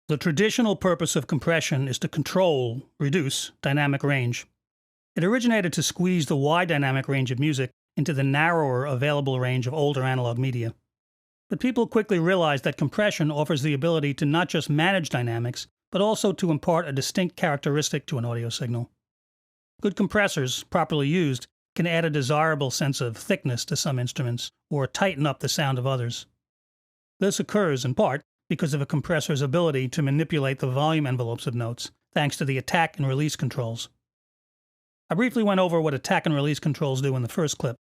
The traditional purpose of compression is to control, reduce, dynamic range. It originated to squeeze the wide dynamic range of music into the narrower available range of older analog media. But people quickly realized that compression offers the ability to not just manage dynamics, but also to impart a distinct characteristic to an audio signal. Good compressors, properly used, can add a desirable sense of thickness to some instruments, or tighten up the sound of others. This occurs, in part, because of a compressor's ability to manipulate the volume envelopes of notes, thanks to the attack and release controls. I briefly went over what attack and release controls do in the first clip.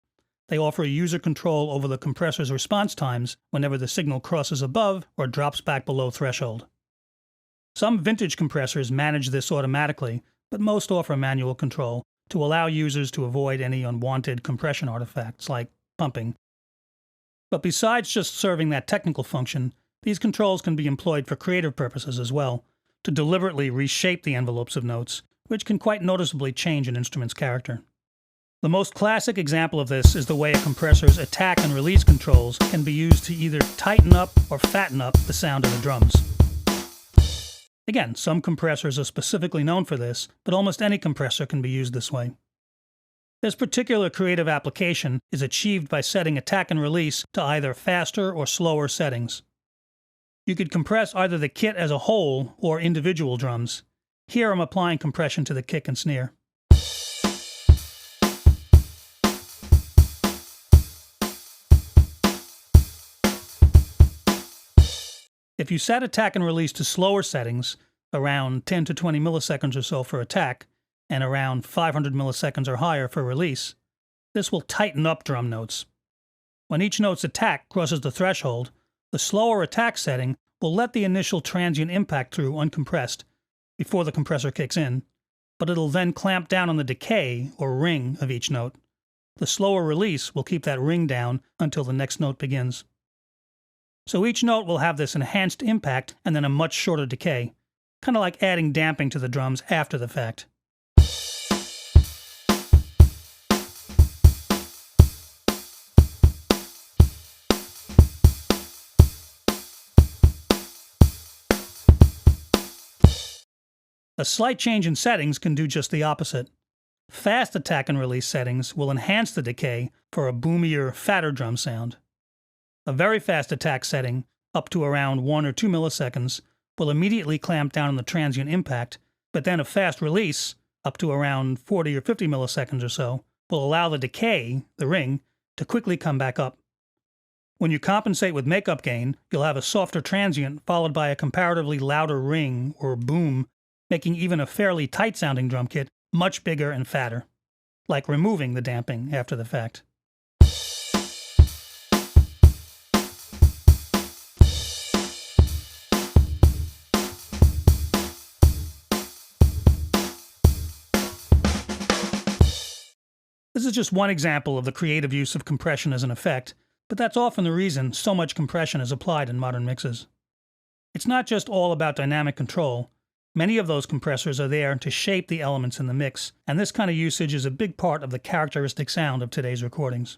They offer user control over the compressor's response times whenever the signal crosses above or drops back below threshold. Some vintage compressors manage this automatically, but most offer manual control to allow users to avoid any unwanted compression artifacts like pumping. But besides just serving that technical function, these controls can be employed for creative purposes as well, to deliberately reshape the envelopes of notes, which can quite noticeably change an instrument's character. The most classic example of this is the way a compressor's attack and release controls can be used to either tighten up or fatten up the sound of the drums. Again, some compressors are specifically known for this, but almost any compressor can be used this way. This particular creative application is achieved by setting attack and release to either faster or slower settings. You could compress either the kit as a whole or individual drums. Here I'm applying compression to the kick and snare. If you set attack and release to slower settings, around 10 to 20 milliseconds or so for attack, and around 500 milliseconds or higher for release, this will tighten up drum notes. When each note's attack crosses the threshold, the slower attack setting will let the initial transient impact through uncompressed before the compressor kicks in, but it'll then clamp down on the decay or ring of each note. The slower release will keep that ring down until the next note begins. So each note will have this enhanced impact and then a much shorter decay, kind of like adding damping to the drums after the fact. A slight change in settings can do just the opposite. Fast attack and release settings will enhance the decay for a boomier, fatter drum sound. A very fast attack setting, up to around 1 or 2 milliseconds, will immediately clamp down on the transient impact, but then a fast release, up to around 40 or 50 milliseconds or so, will allow the decay, the ring, to quickly come back up. When you compensate with makeup gain, you'll have a softer transient followed by a comparatively louder ring or boom, making even a fairly tight-sounding drum kit much bigger and fatter, like removing the damping after the fact. This is just one example of the creative use of compression as an effect, but that's often the reason so much compression is applied in modern mixes. It's not just all about dynamic control. Many of those compressors are there to shape the elements in the mix, and this kind of usage is a big part of the characteristic sound of today's recordings.